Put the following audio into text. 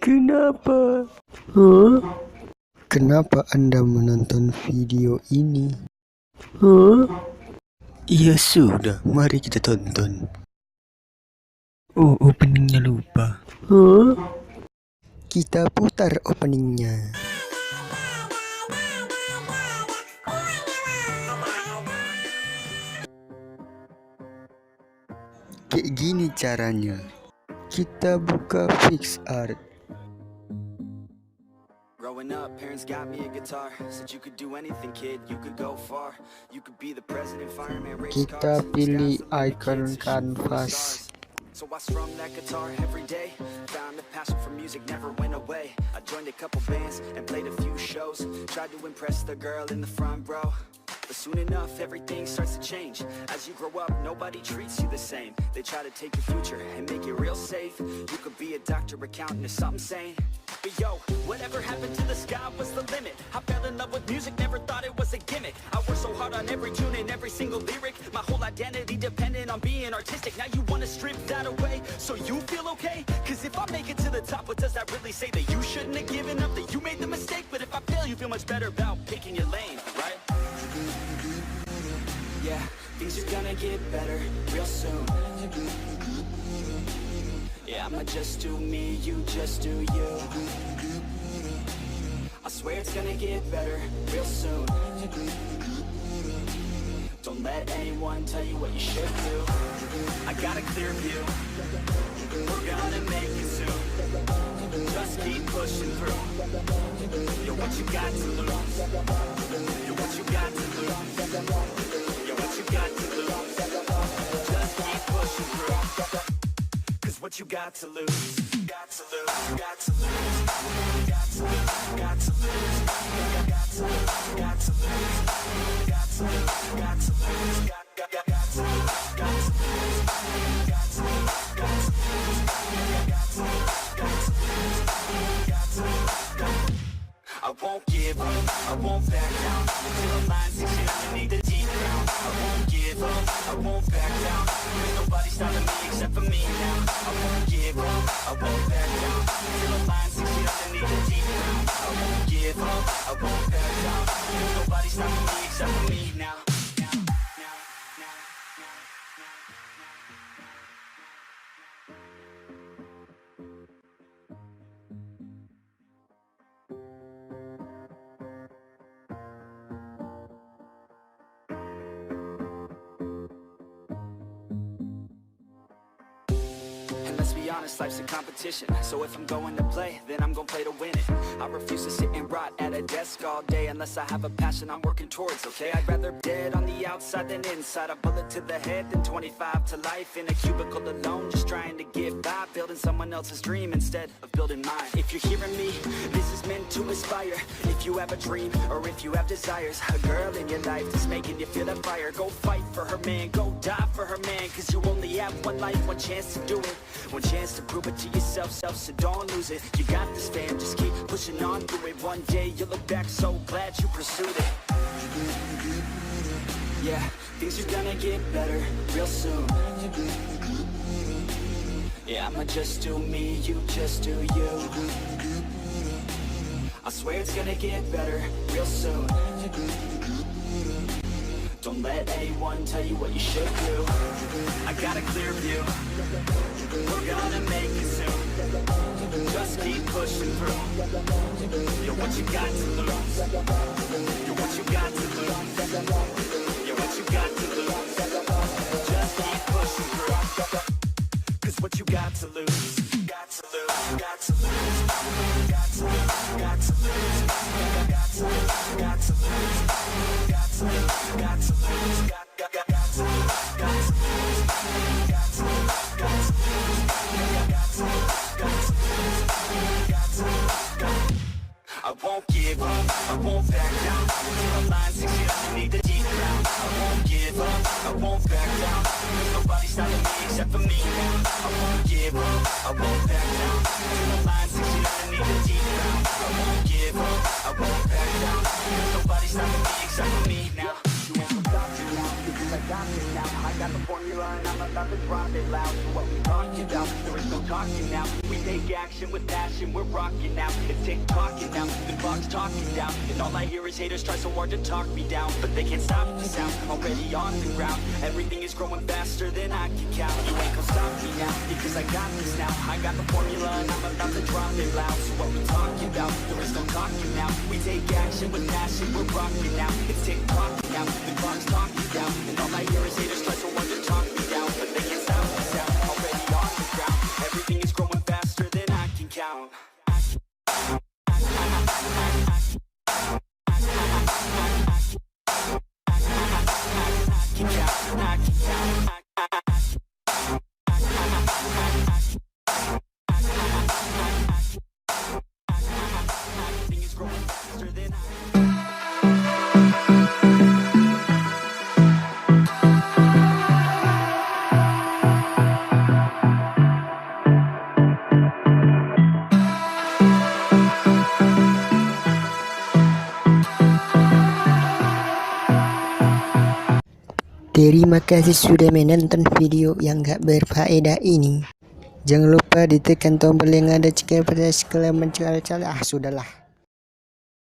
Kenapa? Hah? Kenapa Anda menonton video ini? Hah? Ya sudah, mari kita tonton. Oh, openingnya lupa. Hah? Kita putar openingnya. Kayak gini caranya. Kita buka PicsArt. Growing up, parents got me a guitar. Said you could do anything, kid, you could go far. You could be the president, fireman, race Kita cars. pilih icon canvas. So I strummed that guitar every day. Found a passion for music, never went away. I joined a couple bands and played a few shows. Tried to impress the girl in the front row. But soon enough, everything starts to change. As you grow up, nobody treats you the same. They try to take your future and make it real safe. You could be a doctor, accountant, or something sane. But yo, whatever happened to the sky was the limit. I fell in love with music, never thought it was a gimmick. I worked so hard on every tune and every single lyric. My whole identity depended on being artistic. Now you wanna strip that away, so you feel okay? Cause if I make it to the top, what does that really say? That you shouldn't have given up, that you made the mistake? But if I fail, you feel much better about picking your lane, right? Yeah, things are gonna get better real soon. Yeah, I'ma just do me, you just do you. I swear it's gonna get better real soon. Don't let anyone tell you what you should do. I got a clear view, we're gonna make it soon. Just keep pushing through. You're what you got to lose. You're what you got to lose. You're what you got to lose. Just keep pushing through. Cause what you got to lose. Got to lose. Got to lose. Got to lose. Got to lose. Got to lose. Got to lose. Got to lose. Got to lose. Got to lose. Got to lose. Got to lose. Got to lose. Got to lose. Got to lose. I won't give up, I won't back down. Till the line 6 years beneath the deep ground. I won't give up, I won't back down. There's nobody stopping me except for me now. I won't give up, I won't back down. Till the line 6 years beneath the deep ground. I won't give up, I won't back down. There's nobody stopping me except for me now. Honest, life's a competition. So if I'm going to play, then I'm gonna play to win it. I refuse to sit and rot at a desk all day unless I have a passion I'm working towards, okay? I'd rather dead on the outside than inside. A bullet to the head than 25 to life in a cubicle alone, just trying to get by, building someone else's dream instead of building mine. If you're hearing me, this is meant to inspire. If you have a dream or if you have desires, a girl in your life that's making you feel that fire, go fight for her, man, go die for her, man. Cause you only have one life, one chance to do it, one chance to prove it to yourself, so don't lose it. You got this, fam, just keep pushing on through it. One day you'll look back so glad you pursued it. Yeah, things are gonna get better real soon. Yeah, I'ma just do me, you just do you. I swear it's gonna get better real soon. Don't let anyone tell you what you should do. I got a clear view, we're gonna make it soon. Just keep pushing through. You're what you got to lose. You're what you got to lose. You're what you got to lose. Just keep pushing through. Cause what you got to lose. Got to lose. Got to lose. Got to lose. Got to lose. Got to lose. Got to lose. Got to lose. Got to lose. Got to lose. Got to lose. Got to lose. Got to lose. Got to lose. Got to lose. I won't give up, I won't back down. Till the line 6 years beneath the deep ground. I won't give up, I won't back down. There's nobody stopping me except for me now. I won't give up, I won't back down. Till the line 6 years beneath the deep ground. I won't give up, I won't back down. There's nobody stopping me except for me now. You won't stop me now, because I got you now. I got the formula and I'm about to drop it loud. So what we talking about, there is no talking now. We take action with passion, we're rocking now. It's tick-tocking now, the clock's talking down. And all I hear is haters try so hard to talk me down, but they can't stop the sound, already on the ground. Everything is growing faster than I can count. You ain't gon' stop me now, because I got this now. I got the formula and I'm about to drop it loud. So what we talking about? There is no talking now. We take action with passion, we're rocking now. It's tick-tocking now, the clock's talking down. And all I hear is haters try so hard to talk me down, but they can't stop the sound, already on the ground. Everything is growing faster than I can count. Everything is growing faster than I. Terima kasih sudah menonton video yang gak berfaedah ini. Jangan lupa ditekan tombol yang ada jika pada sekalian mencari-cari. Sudahlah.